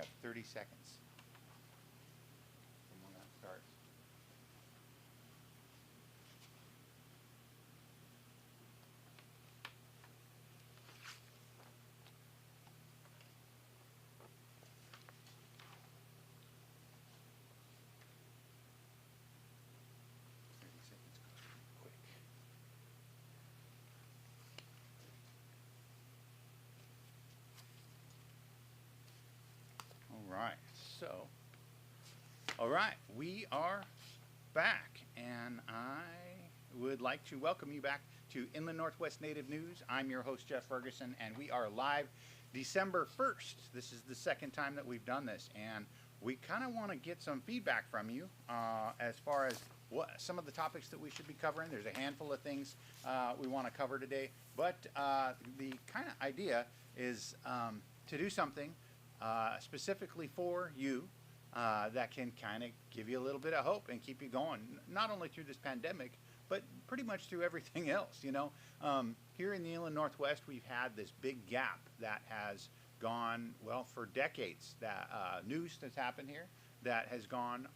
got 30 seconds from when that starts. All right, we are back, and I would like to welcome you back to Inland Northwest Native News. I'm your host, Jeff Ferguson, and we are live December 1st. This is the second time that we've done this, and we kind of want to get some feedback from you as far as what some of the topics that we should be covering. There's a handful of things we want to cover today, but the kind of idea is to do something specifically for you that can kind of give you a little bit of hope and keep you going, not only through this pandemic, but pretty much through everything else. You know, here in the Inland Northwest, we've had this big gap that has gone, well, for decades. That news that's happened here that has gone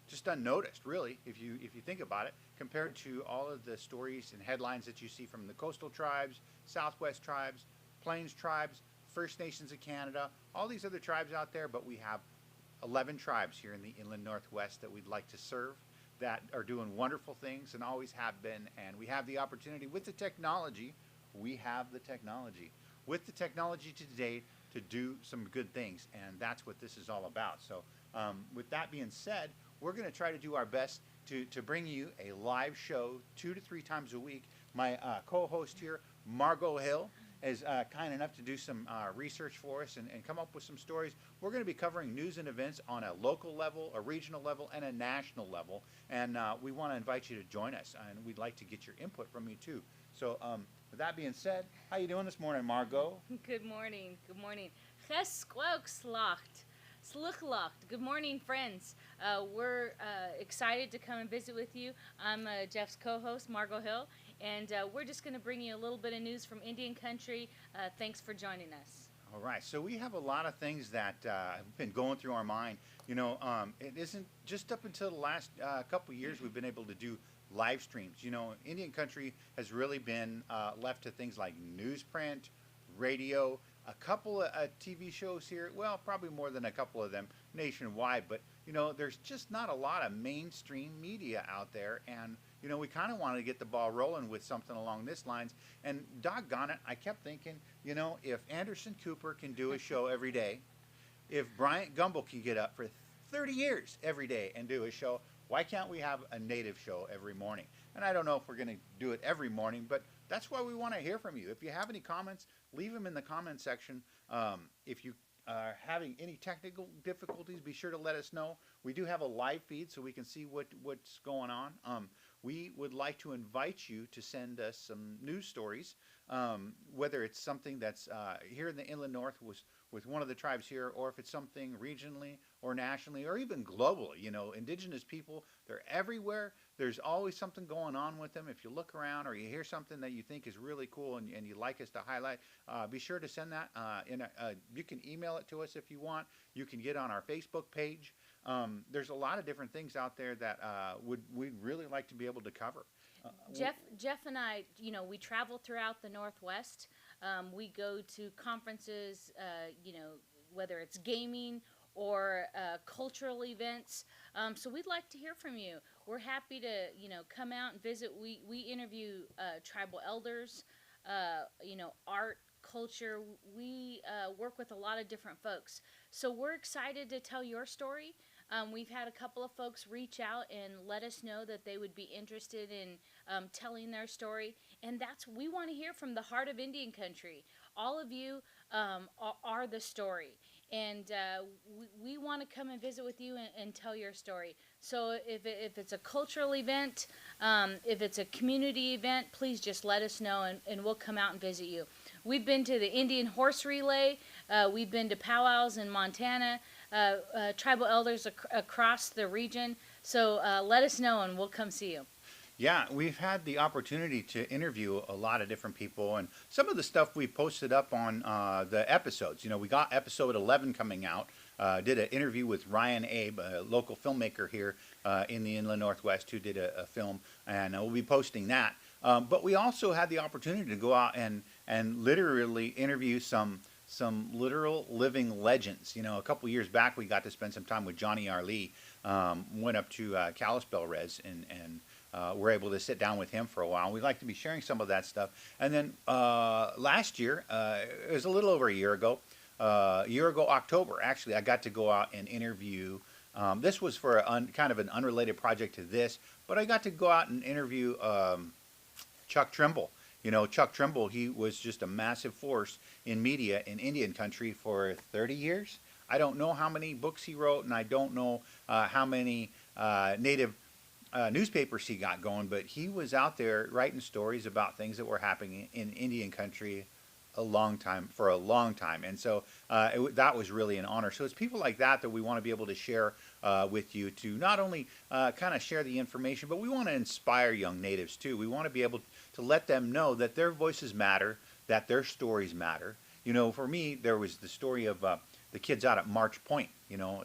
just unnoticed, really, if you think about it, compared to all of the stories and headlines that you see from the coastal tribes, Southwest tribes, Plains tribes, First Nations of Canada, all these other tribes out there, but we have 11 tribes here in the Inland Northwest that we'd like to serve, that are doing wonderful things and always have been, and we have the opportunity with the technology, with the technology today to do some good things, and that's what this is all about. So with that being said, we're going to try to do our best to bring you a live show 2 to 3 times a week. My co-host here, Margot Hill, is kind enough to do some research for us and come up with some stories. We're going to be covering news and events on a local level, a regional level, and a national level. And we want to invite you to join us, and we'd like to get your input from you too. So with that being said, how you doing this morning, Margot? Good morning. Good morning. Good morning, friends. We're excited to come and visit with you. I'm Jeff's co-host, Margot Hill, and we're just going to bring you a little bit of news from Indian country. Thanks for joining us. All right, so we have a lot of things that have been going through our mind. You know, it isn't just up until the last couple of years we've been able to do live streams. You know, Indian country has really been left to things like newsprint, radio, a couple of TV shows here, well, probably more than a couple of them nationwide, but, you know, there's just not a lot of mainstream media out there, and, you know, we kind of wanted to get the ball rolling with something along this lines, and doggone it, I kept thinking, you know, if Anderson Cooper can do a show every day, if Bryant Gumbel can get up for 30 years every day and do a show, why can't we have a native show every morning? And I don't know if we're going to do it every morning, but that's why we want to hear from you. If you have any comments, leave them in the comment section. If you are having any technical difficulties, be sure to let us know. We do have a live feed so we can see what's going on. We would like to invite you to send us some news stories, whether it's something that's here in the Inland North with one of the tribes here, or if it's something regionally or nationally or even globally. You know, Indigenous people, they're everywhere. There's always something going on with them. If you look around or you hear something that you think is really cool and you'd like us to highlight, be sure to send that. You can email it to us if you want. You can get on our Facebook page. There's a lot of different things out there that we'd really like to be able to cover. Jeff and I, you know, we travel throughout the Northwest. We go to conferences, you know, whether it's gaming or cultural events. So we'd like to hear from you. We're happy to, you know, come out and visit. We interview tribal elders, you know, art, culture. We work with a lot of different folks. So we're excited to tell your story. We've had a couple of folks reach out and let us know that they would be interested in telling their story. And we want to hear from the heart of Indian country. All of you are the story. And we want to come and visit with you and tell your story. So if it's a cultural event, if it's a community event, please just let us know and we'll come out and visit you. We've been to the Indian Horse Relay. We've been to powwows in Montana, tribal elders across the region. So let us know and we'll come see you. Yeah, we've had the opportunity to interview a lot of different people, and some of the stuff we posted up on the episodes. We got episode 11 coming out. Did an interview with Ryan Abe, a local filmmaker here in the Inland Northwest, who did a film, and we'll be posting that. But we also had the opportunity to go out and literally interview some literal living legends. A couple years back, we got to spend some time with Johnny R. Lee. Went up to Kalispell Res and we're able to sit down with him for a while. We'd like to be sharing some of that stuff. And then last year, it was a little over a year ago, October, actually, I got to go out and interview. This was for kind of an unrelated project to this, but I got to go out and interview Chuck Trimble. Chuck Trimble, he was just a massive force in media in Indian country for 30 years. I don't know how many books he wrote, and I don't know how many native newspapers he got going, but he was out there writing stories about things that were happening in Indian country for a long time. And so that was really an honor. So it's people like that we want to be able to share with you, to not only kind of share the information, but we want to inspire young natives too. We want to be able to let them know that their voices matter, that their stories matter. For me, there was the story of the kids out at March Point.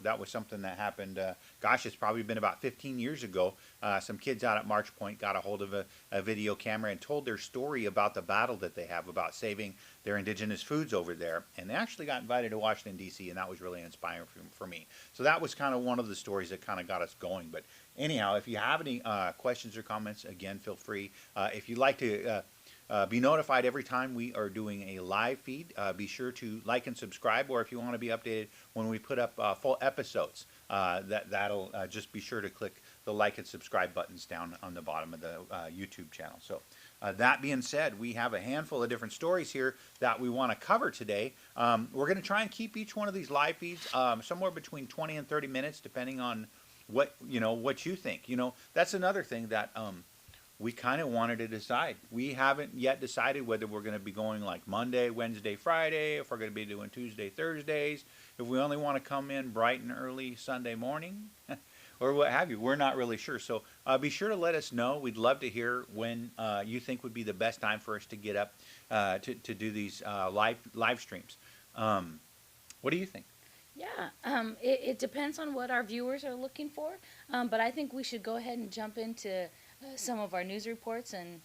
That was something that happened, it's probably been about 15 years ago. Some kids out at March Point got a hold of a video camera and told their story about the battle that they have about saving their indigenous foods over there. And they actually got invited to Washington, D.C., and that was really inspiring for me. So that was kind of one of the stories that kind of got us going. But anyhow, if you have any questions or comments, again, feel free. If you'd like to be notified every time we are doing a live feed, be sure to like and subscribe, or if you want to be updated when we put up full episodes, that'll just be sure to click the like and subscribe buttons down on the bottom of the YouTube channel. So that being said, we have a handful of different stories here that we want to cover today. We're going to try and keep each one of these live feeds somewhere between 20 and 30 minutes, depending on what you think. That's another thing that we kind of wanted to decide. We haven't yet decided whether we're going to be going like Monday, Wednesday, Friday, if we're going to be doing Tuesday, Thursdays, if we only want to come in bright and early Sunday morning, or what have you. We're not really sure. So be sure to let us know. We'd love to hear when you think would be the best time for us to get up to do these live streams. What do you think? Yeah, it depends on what our viewers are looking for, but I think we should go ahead and jump into some of our news reports and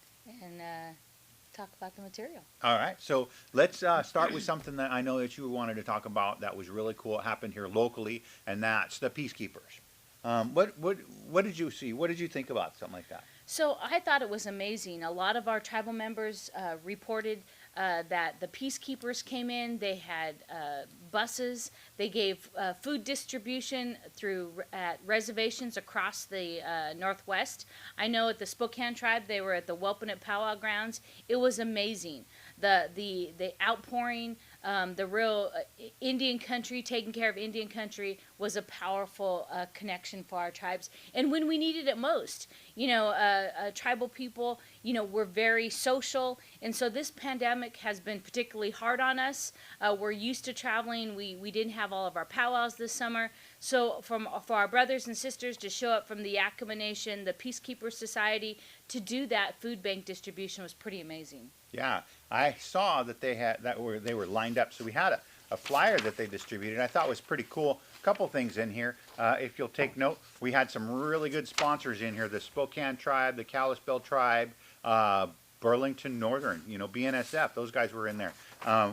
talk about the material. All right, so let's start with something that I know that you wanted to talk about that was really cool. It happened here locally, and that's the peacekeepers. What did you see? What did you think about something like that? So I thought it was amazing. A lot of our tribal members reported that the peacekeepers came in. They had buses. They gave food distribution at reservations across the Northwest. I know at the Spokane tribe, they were at the Welpinit Powwow grounds. It was amazing. The outpouring, the real Indian country, taking care of Indian country, was a powerful connection for our tribes. And when we needed it most, tribal people, we're very social. And so this pandemic has been particularly hard on us. We're used to traveling. We didn't have all of our powwows this summer. So for our brothers and sisters to show up from the Yakama Nation, the Peacekeeper Society, to do that food bank distribution was pretty amazing. Yeah, I saw that they were lined up. So we had a flyer that they distributed. I thought was pretty cool. A couple things in here. If you'll take note, we had some really good sponsors in here: the Spokane tribe, the Kalispell tribe, Burlington Northern, BNSF. Those guys were in there.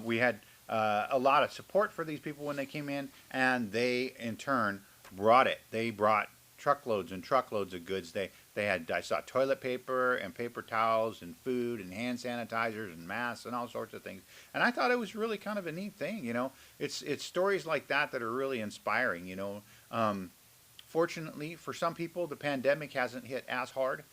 We had a lot of support for these people when they came in, and they in turn brought it. They brought truckloads and truckloads of goods. They had, I saw toilet paper and paper towels and food and hand sanitizers and masks and all sorts of things. And I thought it was really kind of a neat thing. It's stories like that are really inspiring. Fortunately for some people, the pandemic hasn't hit as hard.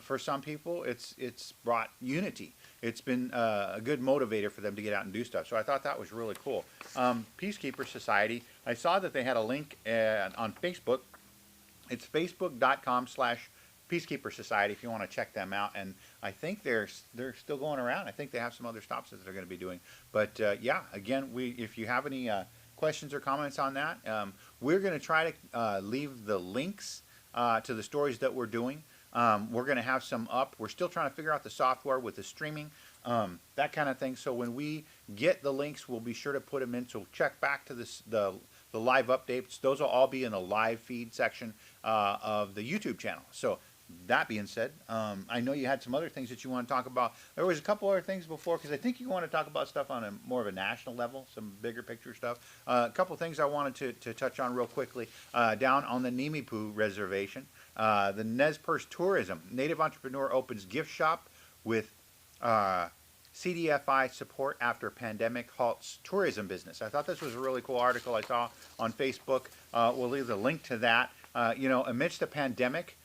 For some people, it's brought unity. It's been a good motivator for them to get out and do stuff. So I thought that was really cool. Peacekeeper Society, I saw that they had a link on Facebook. It's facebook.com/Peacekeeper Society if you want to check them out. And I think they're still going around. I think they have some other stops that they're going to be doing. But yeah, again, if you have any questions or comments on that, we're going to try to leave the links to the stories that we're doing We're going to have some up. We're still trying to figure out the software with the streaming, that kind of thing. So when we get the links, we'll be sure to put them in. So check back to the live updates. Those will all be in the live feed section of the YouTube channel. So that being said, I know you had some other things that you want to talk about. There was a couple other things before, because I think you want to talk about stuff on a more of a national level, some bigger picture stuff. A couple things I wanted to touch on real quickly. Down on the Nimiipuu Reservation, the Nez Perce Tourism Native Entrepreneur opens gift shop with CDFI support after pandemic halts tourism business. I thought this was a really cool article I saw on Facebook. We'll leave the link to that. Amidst the pandemic,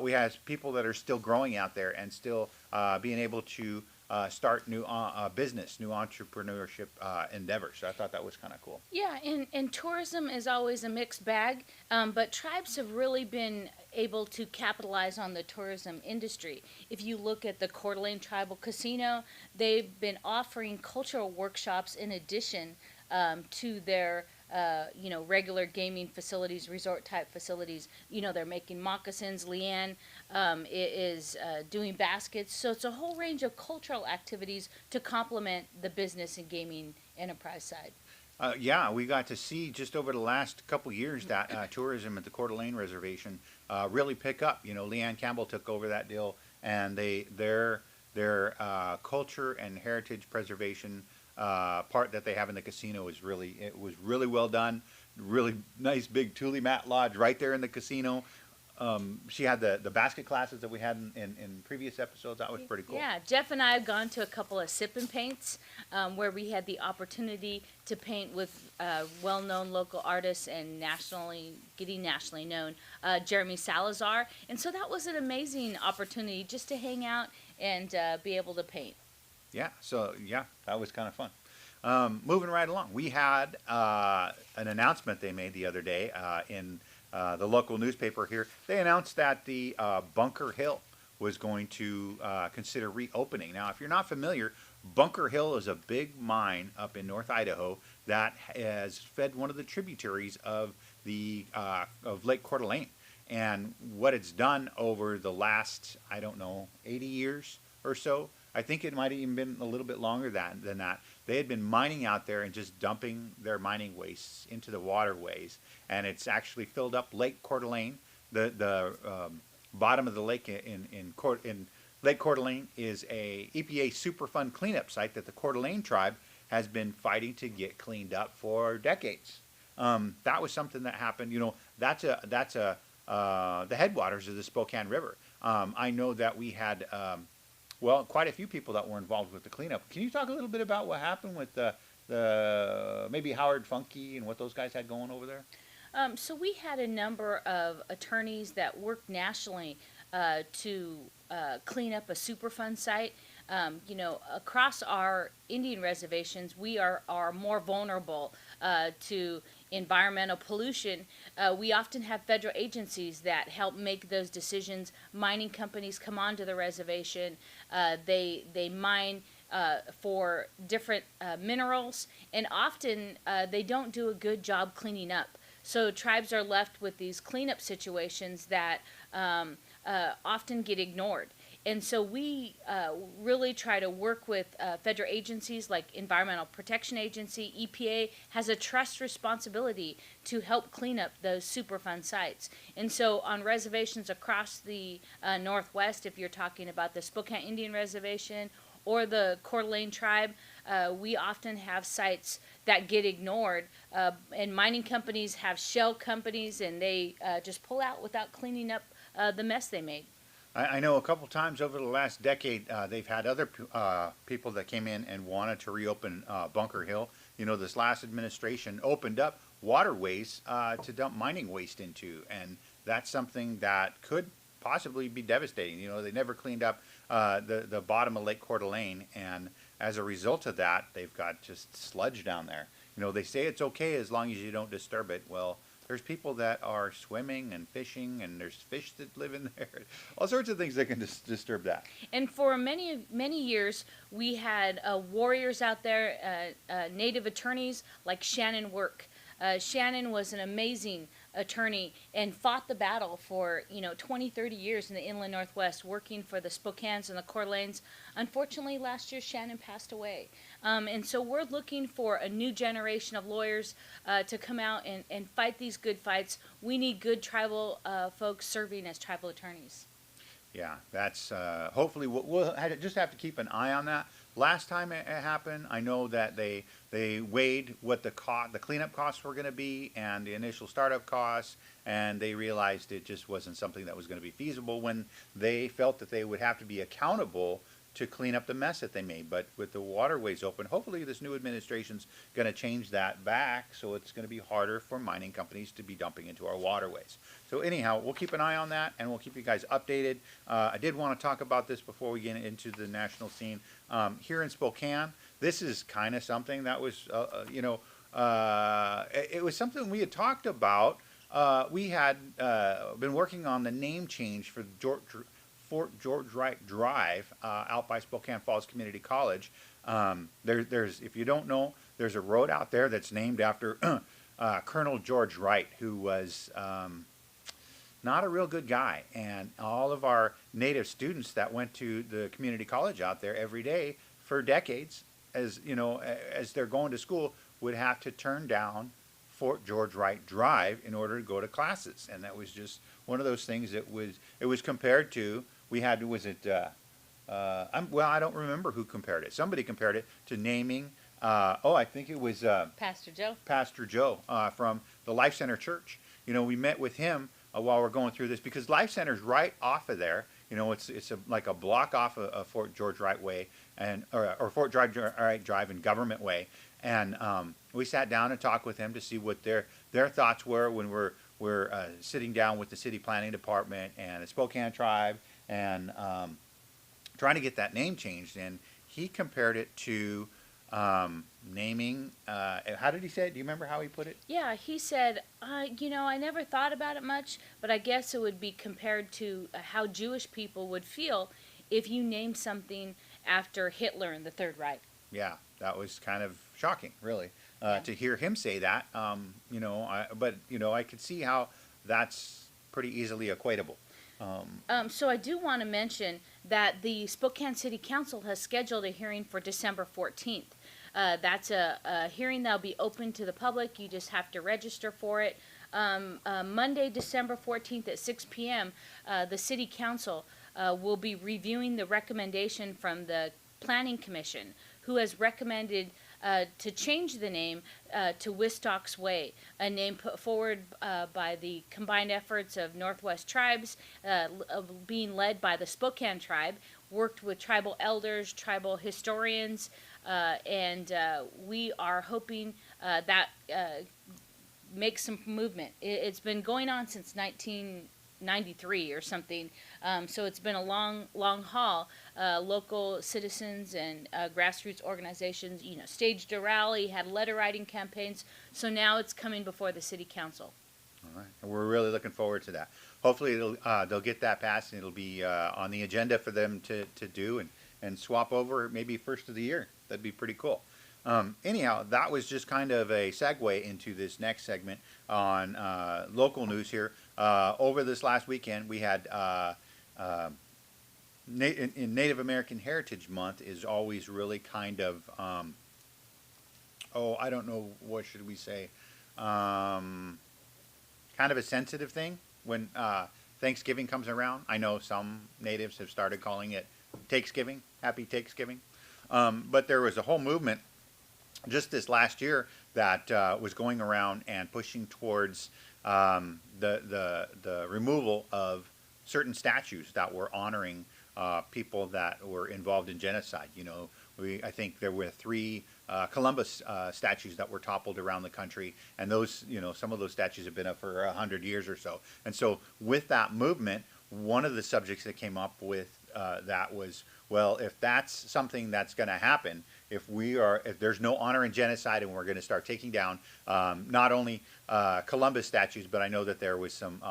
we have people that are still growing out there and still being able to start new business, new entrepreneurship endeavors. So I thought that was kind of cool. Yeah, and tourism is always a mixed bag, but tribes have really been able to capitalize on the tourism industry. If you look at the Coeur d'Alene Tribal Casino, they've been offering cultural workshops in addition to their regular gaming facilities, resort type facilities. They're making moccasins. Leanne is doing baskets. So it's a whole range of cultural activities to complement the business and gaming enterprise side. Yeah, we got to see just over the last couple years that tourism at the Coeur d'Alene Reservation really pick up. Leanne Campbell took over that deal, and their culture and heritage preservation part that they have in the casino was really well done. Really nice big Thule mat lodge right there in the casino. She had the basket classes that we had in previous episodes. That was pretty cool. Yeah, Jeff and I have gone to a couple of sip and paints where we had the opportunity to paint with well-known local artists and getting nationally known, Jeremy Salazar. And so that was an amazing opportunity just to hang out and be able to paint. Yeah, that was kind of fun. Moving right along, we had an announcement they made the other day in the local newspaper here. They announced that the Bunker Hill was going to consider reopening. Now, if you're not familiar, Bunker Hill is a big mine up in North Idaho that has fed one of the tributaries of of Lake Coeur d'Alene. And what it's done over the last, 80 years or so, I think it might have even been a little bit longer than that. They had been mining out there and just dumping their mining wastes into the waterways, and it's actually filled up Lake Coeur d'Alene. The bottom of the lake in Lake Coeur d'Alene is a EPA Superfund cleanup site that the Coeur d'Alene tribe has been fighting to get cleaned up for decades. That was something that happened. That's the headwaters of the Spokane River. I know that we had quite a few people that were involved with the cleanup. Can you talk a little bit about what happened with the maybe Howard Funky and what those guys had going over there? So we had a number of attorneys that worked nationally to clean up a Superfund site. Across our Indian reservations, we are more vulnerable to environmental pollution. We often have federal agencies that help make those decisions. Mining companies come onto the reservation. They mine for different minerals, and often they don't do a good job cleaning up. So tribes are left with these cleanup situations that often get ignored. And so we really try to work with federal agencies like Environmental Protection Agency. EPA has a trust responsibility to help clean up those Superfund sites. And so on reservations across the Northwest, if you're talking about the Spokane Indian Reservation or the Coeur d'Alene tribe, we often have sites that get ignored. And mining companies have shell companies, and they just pull out without cleaning up the mess they made. I know a couple times over the last decade, they've had other people that came in and wanted to reopen Bunker Hill. This last administration opened up waterways to dump mining waste into, and that's something that could possibly be devastating. They never cleaned up the bottom of Lake Coeur d'Alene, and as a result of that, they've got just sludge down there. They say it's okay as long as you don't disturb it. Well, there's people that are swimming and fishing, and there's fish that live in there. All sorts of things that can disturb that. And for many years, we had warriors out there, Native attorneys like Shannon Work. Shannon was an amazing attorney and fought the battle for 20, 30 years in the inland Northwest, working for the Spokanes and the Coeur d'Alenes. Unfortunately, last year Shannon passed away, and so we're looking for a new generation of lawyers to come out and fight these good fights. We need good tribal folks serving as tribal attorneys. Yeah, that's hopefully we'll just have to keep an eye on that. Last time it happened, I know that they weighed what the cleanup costs were going to be and the initial startup costs, and they realized it just wasn't something that was going to be feasible when they felt that they would have to be accountable to clean up the mess that they made. But with the waterways open, hopefully this new administration's going to change that back, so it's going to be harder for mining companies to be dumping into our waterways. So anyhow, we'll keep an eye on that, and we'll keep you guys updated. I did want to talk about this before we get into the national scene. Here in Spokane, this is kind of something that was, it was something we had talked about. We had been working on the name change for Fort George Wright Drive out by Spokane Falls Community College. There's, if you don't know, there's a road out there that's named after Colonel George Wright, who was not a real good guy. And all of our native students that went to the community college out there every day for decades, as they're going to school, would have to turn down Fort George Wright Drive in order to go to classes. And that was just one of those things that was compared to. We had, I don't remember who compared it. Somebody compared it to naming, I think it was Pastor Joe. Pastor Joe from the Life Center Church. We met with him while we're going through this, because Life Center's right off of there. It's like a block off of Fort George Wright Way or Fort George Wright Drive and Government Way. And we sat down and talked with him to see what their thoughts were when we're sitting down with the city planning department and the Spokane tribe and trying to get that name changed. And he compared it to naming, how did he say it? Do you remember how he put it? Yeah, he said, I never thought about it much, but I guess it would be compared to how Jewish people would feel if you named something after Hitler and the Third Reich. Yeah, that was kind of shocking, really, to hear him say that. I could see how that's pretty easily equatable. So I do want to mention that the Spokane City Council has scheduled a hearing for December 14th. That's a hearing that will be open to the public. You just have to register for it. Monday, December 14th at 6 p.m., the City Council will be reviewing the recommendation from the Planning Commission, who has recommended to change the name to Wistock's Way, a name put forward by the combined efforts of Northwest tribes, being led by the Spokane tribe, worked with tribal elders, tribal historians, and we are hoping that makes some movement. It's been going on since 1993 or something, so it's been a long haul. Local citizens and grassroots organizations, staged a rally, had letter writing campaigns, so now it's coming before the City Council. All right, and we're really looking forward to that. Hopefully they'll get that passed, and it'll be on the agenda for them to do and swap over maybe first of the year. That'd be pretty cool. Anyhow, that was just kind of a segue into this next segment on local news here. Over this last weekend, we had in Native American Heritage Month is always really kind of, I don't know, what should we say, kind of a sensitive thing when Thanksgiving comes around. I know some natives have started calling it Takesgiving, Happy Takesgiving. But there was a whole movement just this last year that was going around and pushing towards the removal of certain statues that were honoring people that were involved in genocide. I think there were 3 Columbus statues that were toppled around the country, and those, some of those statues have been up for 100 years or so. And so with that movement, one of the subjects that came up with that was, well, if that's something that's going to happen, if there's no honor in genocide and we're going to start taking down not only Columbus statues, but I know that there was some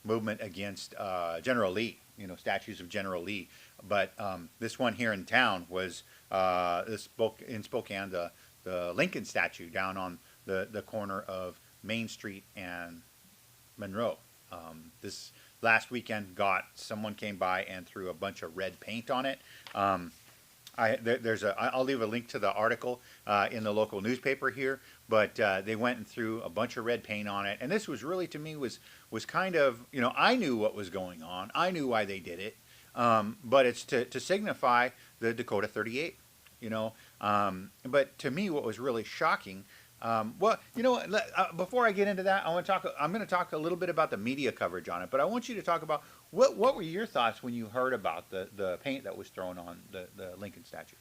movement against General Lee, statues of General Lee. But this one here in town was in Spokane, the Lincoln statue down on the corner of Main Street and Monroe. This last weekend, someone came by and threw a bunch of red paint on it. I'll leave a link to the article in the local newspaper here, but they went and threw a bunch of red paint on it, and this was really, to me, was kind of, I knew what was going on, I knew why they did it, but it's to signify the Dakota 38, but to me, what was really shocking. Well, before I get into that, I'm going to talk a little bit about the media coverage on it, but I want you to talk about what were your thoughts when you heard about the paint that was thrown on the Lincoln statue?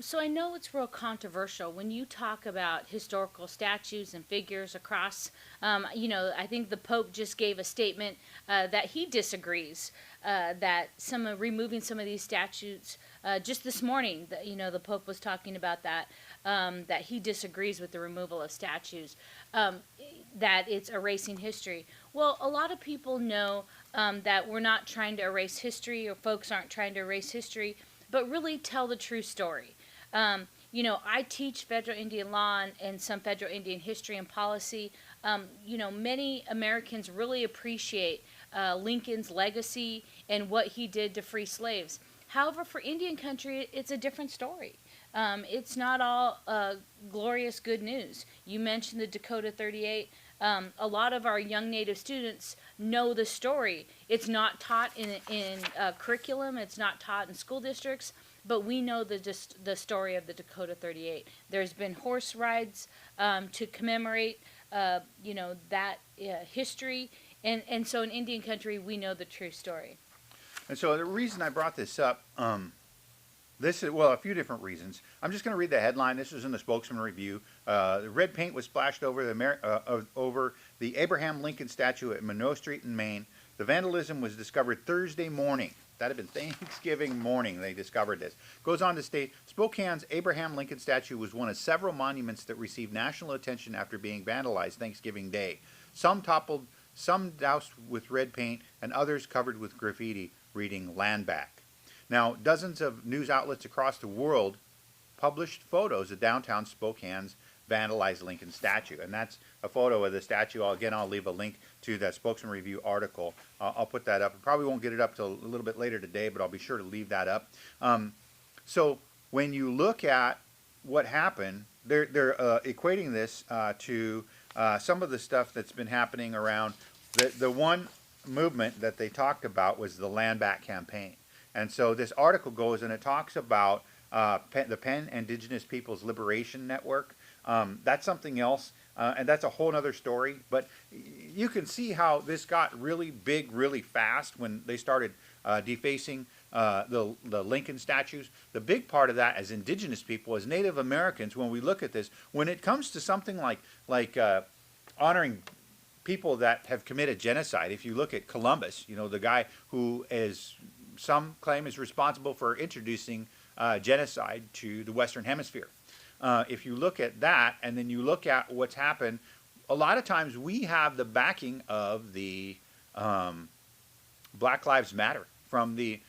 So I know it's real controversial when you talk about historical statues and figures across. I think the Pope just gave a statement that he disagrees that removing some of these statues. Just this morning, the Pope was talking about that he disagrees with the removal of statues, that it's erasing history. Well, a lot of people know that we're not trying to erase history, or folks aren't trying to erase history, but really tell the true story. I teach federal Indian law and some federal Indian history and policy. Many Americans really appreciate Lincoln's legacy and what he did to free slaves. However, for Indian country, it's a different story. It's not all glorious good news. You mentioned the Dakota 38. A lot of our young Native students know the story. It's not taught in curriculum. It's not taught in school districts. But we know the story of the Dakota 38. There's been horse rides to commemorate, that history. And so in Indian country, we know the true story. And so the reason I brought this up, a few different reasons. I'm just going to read the headline. This is in the Spokesman Review. The red paint was splashed over the Abraham Lincoln statue at Monroe Street in Maine. The vandalism was discovered Thursday morning. That had been Thanksgiving morning they discovered this. Goes on to state, Spokane's Abraham Lincoln statue was one of several monuments that received national attention after being vandalized Thanksgiving Day. Some toppled, some doused with red paint, and others covered with graffiti reading "Land Back." Now, dozens of news outlets across the world published photos of downtown Spokane's vandalized Lincoln statue, and that's a photo of the statue. I'll leave a link to that Spokesman Review article. I'll put that up. I probably won't get it up till a little bit later today, but I'll be sure to leave that up. So when you look at what happened, they're equating this to some of the stuff that's been happening around. The one movement that they talked about was the Land Back campaign. And so this article goes and it talks about the Penn Indigenous Peoples Liberation Network. That's something else, and that's a whole other story. But you can see how this got really big really fast when they started defacing the Lincoln statues. The big part of that as indigenous people, as Native Americans, when we look at this, when it comes to something like honoring people that have committed genocide, if you look at Columbus, the guy who some claim is responsible for introducing genocide to the Western Hemisphere. If you look at that, and then you look at what's happened, a lot of times we have the backing of the Black Lives Matter from the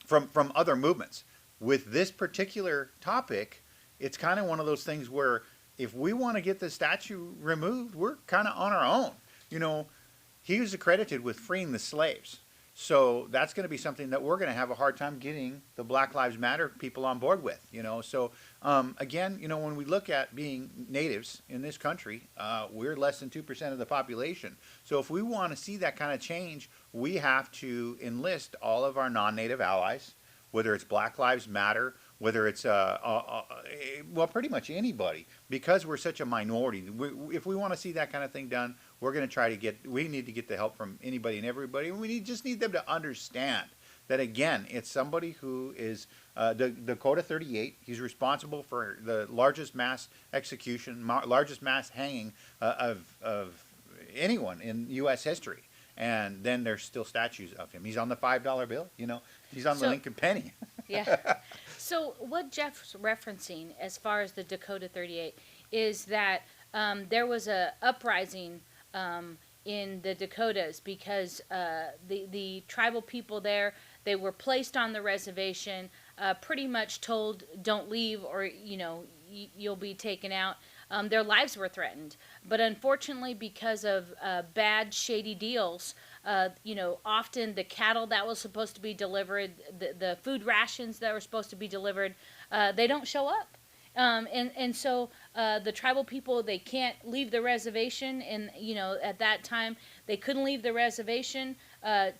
from other movements. With this particular topic, it's kind of one of those things where if we want to get the statue removed, we're kind of on our own. He was accredited with freeing the slaves. So that's going to be something that we're going to have a hard time getting the Black Lives Matter people on board with, So, again, when we look at being natives in this country, we're less than 2% of the population. So if we want to see that kind of change, we have to enlist all of our non-native allies, whether it's Black Lives Matter, whether it's, pretty much anybody, because we're such a minority. If we want to see that kind of thing done, we're going to we need to get the help from anybody and everybody. And we just need them to understand that, again, it's somebody who is the Dakota 38. He's responsible for the largest mass execution, largest mass hanging of anyone in U.S. history. And then there's still statues of him. He's on the $5 bill, He's on the Lincoln penny. Yeah. So what Jeff's referencing as far as the Dakota 38 is that there was a uprising in the Dakotas because the tribal people there, they were placed on the reservation, pretty much told don't leave or you'll be taken out. their lives were threatened. But unfortunately, because of bad, shady deals, often the cattle that was supposed to be delivered, the food rations that were supposed to be delivered, they don't show up. And so the tribal people, they can't leave the reservation, and at that time they couldn't leave the reservation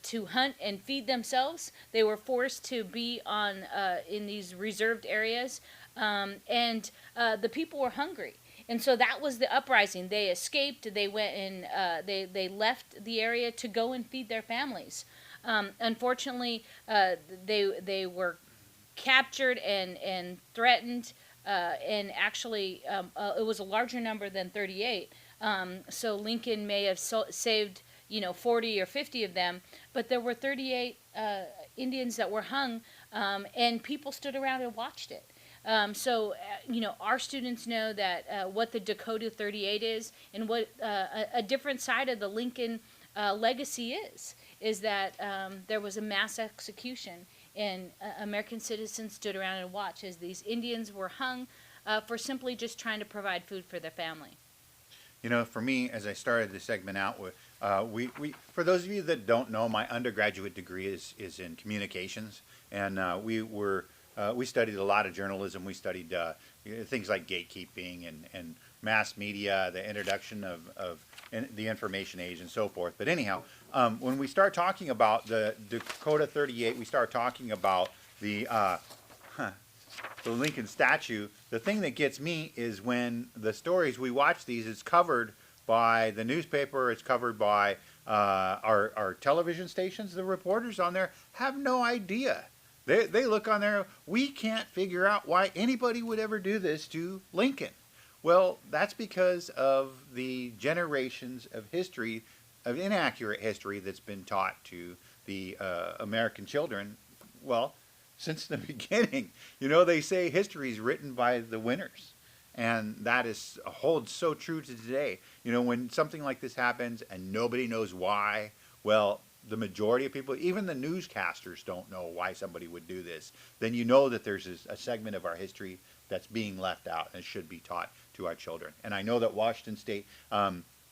to hunt and feed themselves. They were forced to be on in these reserved areas, and the people were hungry. And so that was the uprising. They escaped. They went and they left the area to go and feed their families. Unfortunately, they were captured and threatened. And actually, it was a larger number than 38. So Lincoln may have saved 40 or 50 of them, but there were 38 Indians that were hung, and people stood around and watched it. Our students know that what the Dakota 38 is, and what a different side of the Lincoln legacy is that there was a mass execution, and American citizens stood around and watched as these Indians were hung for simply just trying to provide food for their family. For me, as I started the segment out with, we for those of you that don't know, my undergraduate degree is in communications, and we studied a lot of journalism. We studied things like gatekeeping and mass media, the introduction of the information age, and so forth. But anyhow, when we start talking about the Dakota 38, we start talking about the Lincoln statue. The thing that gets me is when the stories we watch these, it's covered by the newspaper, it's covered by our television stations. The reporters on there have no idea. They look on there, we can't figure out why anybody would ever do this to Lincoln. Well, that's because of the generations of history, of inaccurate history that's been taught to the American children, well, since the beginning. They say history is written by the winners, and that holds so true to today. When something like this happens and nobody knows why, well, the majority of people, even the newscasters, don't know why somebody would do this, then you know that there's a segment of our history that's being left out and should be taught to our children. And I know that Washington State,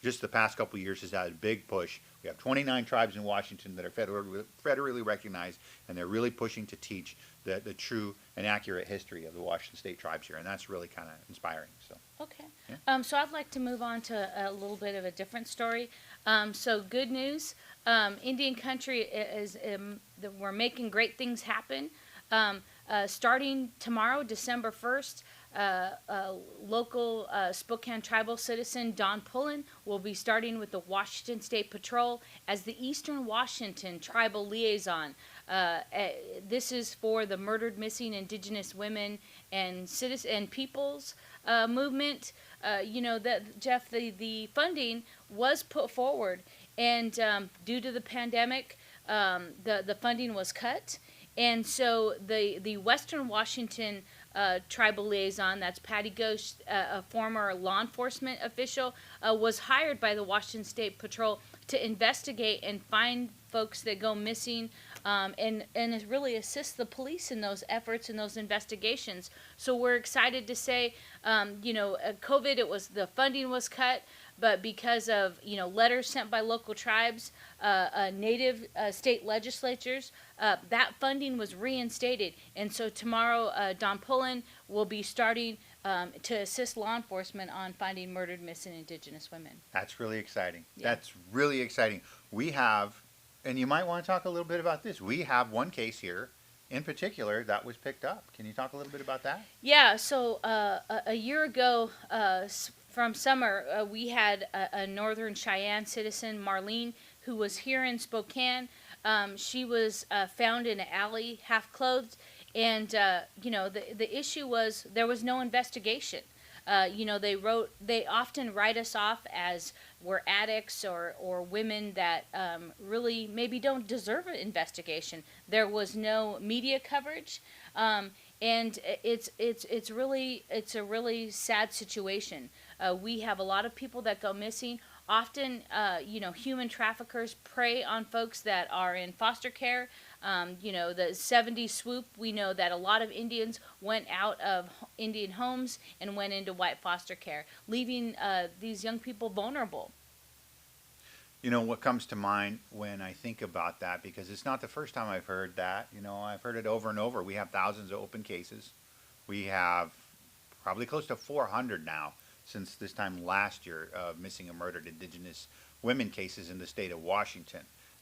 just the past couple of years, has had a big push. We have 29 tribes in Washington that are federally recognized, and they're really pushing to teach the true and accurate history of the Washington State tribes here, and that's really kind of inspiring. So. Okay. Yeah. So I'd like to move on to a little bit of a different story. So good news. Indian country is we're making great things happen. Starting tomorrow, December 1st, local Spokane tribal citizen Don Pullen will be starting with the Washington State Patrol as the Eastern Washington Tribal Liaison. This is for the Murdered Missing Indigenous Women and Peoples movement. Jeff, the funding was put forward, and due to the pandemic, the funding was cut. And so the Western Washington tribal liaison, that's Patty Ghost, a former law enforcement official, was hired by the Washington State Patrol to investigate and find folks that go missing, and really assist the police in those efforts and those investigations. So we're excited to say, COVID, the funding was cut, but because of letters sent by local tribes, native state legislatures, that funding was reinstated. And so tomorrow, Don Pullen will be starting to assist law enforcement on finding murdered, missing Indigenous women. That's really exciting. Yeah. That's really exciting. We have, and you might want to talk a little bit about this. We have one case here in particular that was picked up. Can you talk a little bit about that? Yeah, so a year ago, from summer, we had a Northern Cheyenne citizen, Marlene, who was here in Spokane. She was found in an alley, half clothed, and the issue was there was no investigation. They often write us off as we're addicts or women that really maybe don't deserve an investigation. There was no media coverage, and it's a really sad situation. We have a lot of people that go missing. Often, human traffickers prey on folks that are in foster care. The 70s swoop, we know that a lot of Indians went out of Indian homes and went into white foster care, leaving these young people vulnerable. What comes to mind when I think about that, because it's not the first time I've heard that. I've heard it over and over. We have thousands of open cases. We have probably close to 400 now since this time last year of missing and murdered Indigenous women cases in the state of Washington.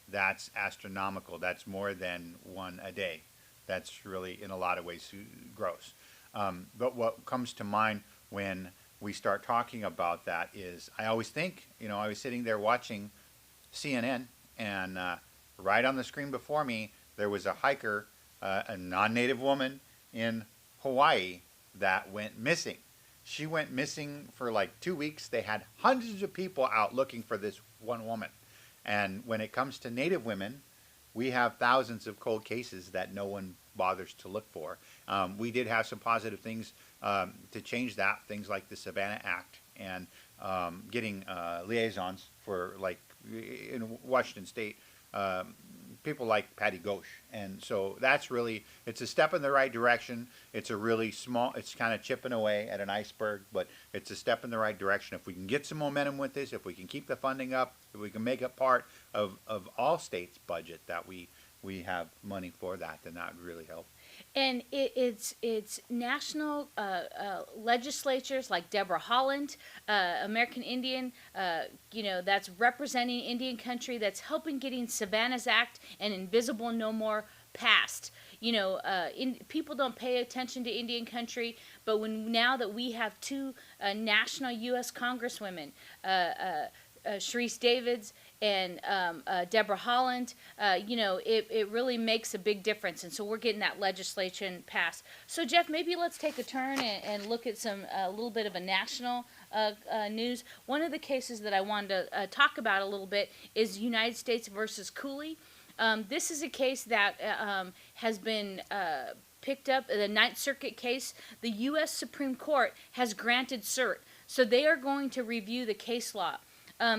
That's astronomical. That's more than one a day. That's really, in a lot of ways, gross. But what comes to mind when we start talking about that is, I always think, I was sitting there watching CNN, and right on the screen before me, there was a hiker, a non-native woman in Hawaii that went missing. She went missing for like 2 weeks. They had hundreds of people out looking for this one woman. And when it comes to native women, we have thousands of cold cases that no one bothers to look for. We did have some positive things to change that, things like the Savannah Act and getting liaisons for, like, in Washington State, people like Patty Ghosh. And so that's really, it's a step in the right direction. It's a really small, it's kind of chipping away at an iceberg, but it's a step in the right direction. If we can get some momentum with this, if we can keep the funding up, if we can make it part of all states' budget that we have money for that, then that would really help. And it's national legislatures like Deborah Holland, American Indian, that's representing Indian country, that's helping getting Savannah's Act and Invisible No More passed. People don't pay attention to Indian country, but now that we have two national U.S. Congresswomen, Sharice Davids and Deborah Holland, it really makes a big difference. And so we're getting that legislation passed. So, Jeff, maybe let's take a turn and look at a little bit of a national news. One of the cases that I wanted to talk about a little bit is United States versus Cooley. This is a case that has been picked up, the Ninth Circuit case. The U.S. Supreme Court has granted cert. So they are going to review the case law.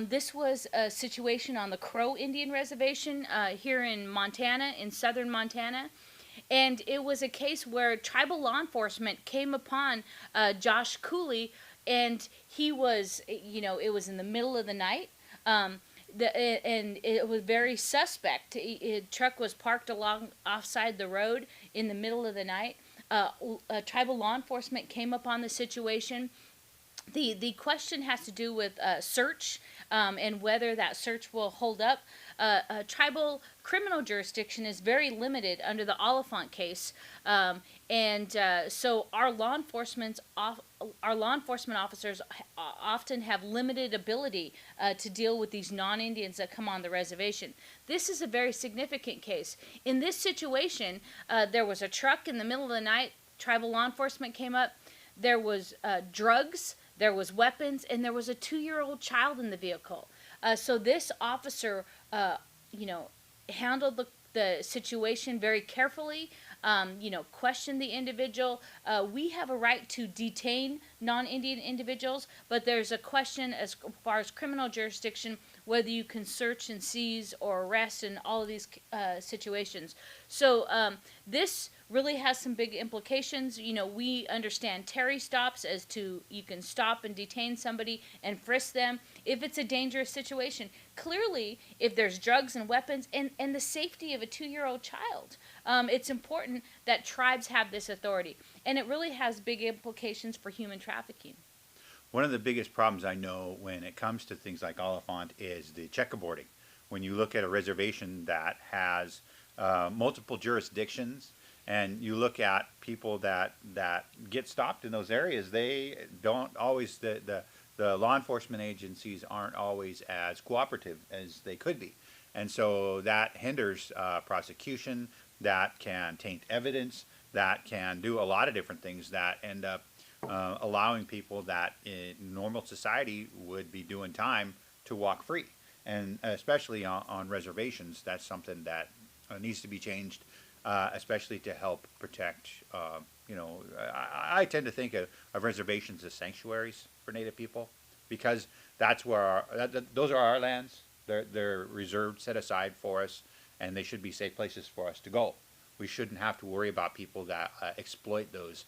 This was a situation on the Crow Indian Reservation here in Montana, in southern Montana. And it was a case where tribal law enforcement came upon Josh Cooley, and he was, it was in the middle of the night. And it was very suspect. His truck was parked along offside the road in the middle of the night. Tribal law enforcement came upon the situation. The question has to do with search and whether that search will hold up. Tribal criminal jurisdiction is very limited under the Oliphant case, so our law enforcement officers often have limited ability to deal with these non-Indians that come on the reservation. This is a very significant case. In this situation, there was a truck in the middle of the night. Tribal law enforcement came up. There was drugs. There was weapons, and there was a 2-year-old child in the vehicle. So this officer, handled the situation very carefully, questioned the individual. We have a right to detain non-Indian individuals, but there's a question as far as criminal jurisdiction, whether you can search and seize or arrest in all of these situations. So this really has some big implications. We understand Terry stops as to you can stop and detain somebody and frisk them if it's a dangerous situation. Clearly, if there's drugs and weapons and the safety of a 2-year-old child, it's important that tribes have this authority. And it really has big implications for human trafficking. One of the biggest problems I know when it comes to things like Oliphant is the checkerboarding. When you look at a reservation that has multiple jurisdictions, and you look at people that get stopped in those areas, they don't always, the law enforcement agencies aren't always as cooperative as they could be. And so that hinders prosecution, that can taint evidence, that can do a lot of different things that end up allowing people that in normal society would be doing time to walk free. And especially on reservations, that's something that needs to be changed, especially to help protect, I tend to think of reservations as sanctuaries for Native people, because that's where those are our lands. They're reserved, set aside for us, and they should be safe places for us to go. We shouldn't have to worry about people that exploit those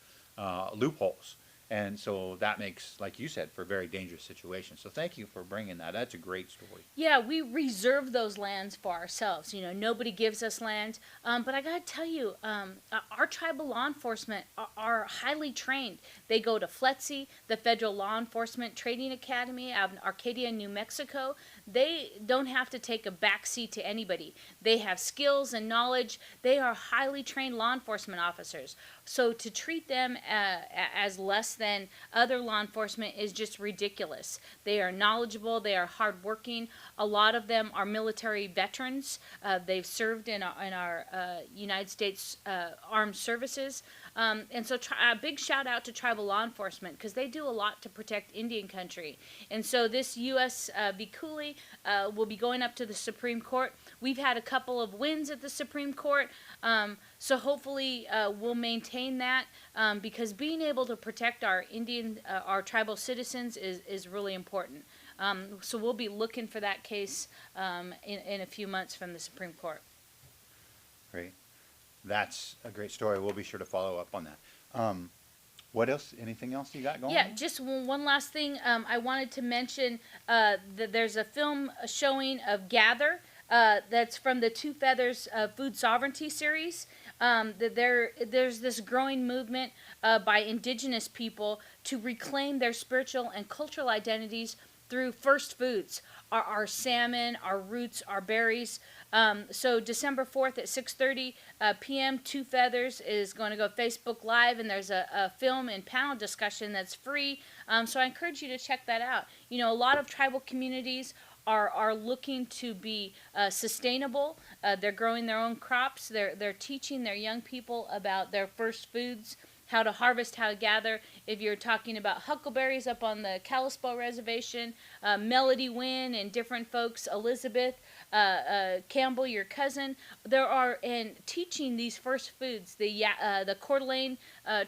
loopholes. And so that makes, like you said, for very dangerous situations. So thank you for bringing that. That's a great story. Yeah, we reserve those lands for ourselves. Nobody gives us land. But I got to tell you, our tribal law enforcement are highly trained. They go to FLETC, the Federal Law Enforcement Training Academy out in Arcadia, New Mexico. They don't have to take a backseat to anybody. They have skills and knowledge. They are highly trained law enforcement officers. So to treat them as less than other law enforcement is just ridiculous. They are knowledgeable. They are hardworking. A lot of them are military veterans. They've served in our United States Armed Services. And so a big shout out to tribal law enforcement because they do a lot to protect Indian country. And so this U.S. v. Cooley will be going up to the Supreme Court. We've had a couple of wins at the Supreme Court. So hopefully we'll maintain that because being able to protect our our tribal citizens is really important. So we'll be looking for that case in a few months from the Supreme Court. Great. That's a great story. We'll be sure to follow up on that. What else? Anything else you got going? Yeah, just one last thing. I wanted to mention that there's a film showing of Gather that's from the Two Feathers Food Sovereignty series. There's this growing movement by indigenous people to reclaim their spiritual and cultural identities through first foods, our salmon, our roots, our berries. So December 4th at 6:30 p.m., Two Feathers is going to go Facebook Live, and there's a film and panel discussion that's free. So I encourage you to check that out. A lot of tribal communities are looking to be sustainable. They're growing their own crops. They're teaching their young people about their first foods, how to harvest, how to gather. If you're talking about huckleberries up on the Kalispell Reservation, Melody Wynn and different folks, Elizabeth Campbell, your cousin, and teaching these first foods, the Coeur d'Alene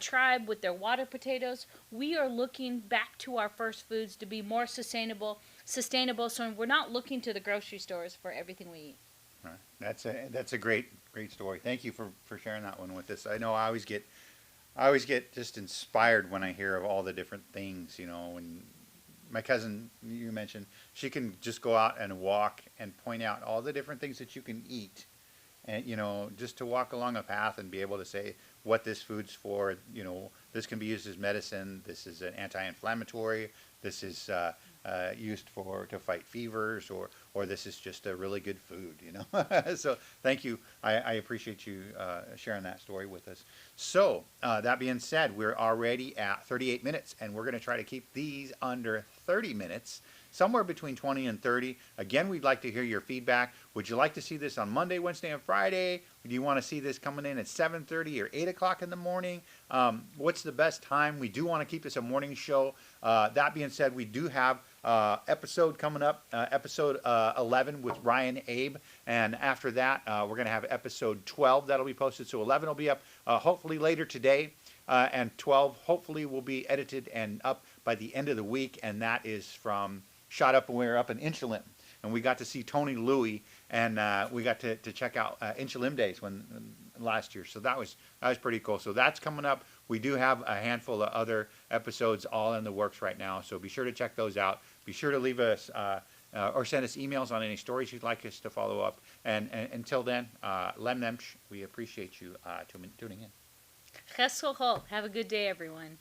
tribe with their water potatoes. We are looking back to our first foods to be more sustainable. So we're not looking to the grocery stores for everything we eat. That's a great story. Thank you for sharing that one with us. I know I always get just inspired when I hear of all the different things, and my cousin you mentioned, she can just go out and walk and point out all the different things that you can eat, and just to walk along a path and be able to say what this food's for. This can be used as medicine. This is an anti-inflammatory. This is used to fight fevers, or this is just a really good food. So thank you. I appreciate you sharing that story with us. So that being said, we're already at 38 minutes, and we're going to try to keep these under 30 minutes, somewhere between 20 and 30. Again, we'd like to hear your feedback. Would you like to see this on Monday, Wednesday, and Friday? Do you want to see this coming in at 7:30 or 8 o'clock in the morning? What's the best time? We do want to keep this a morning show. That being said, we do have episode coming up, episode 11 with Ryan Abe. And after that, we're going to have episode 12 that'll be posted. So 11 will be up hopefully later today. And 12 hopefully will be edited and up by the end of the week. And that is from Shot Up, and we were up in Inchalim. And we got to see Tony Louie, and we got to check out Inchalim Days last year. So that was pretty cool. So that's coming up. We do have a handful of other episodes all in the works right now. So be sure to check those out. Be sure to leave us or send us emails on any stories you'd like us to follow up. And until then, Lem Nemsh, we appreciate you tuning in. Have a good day, everyone.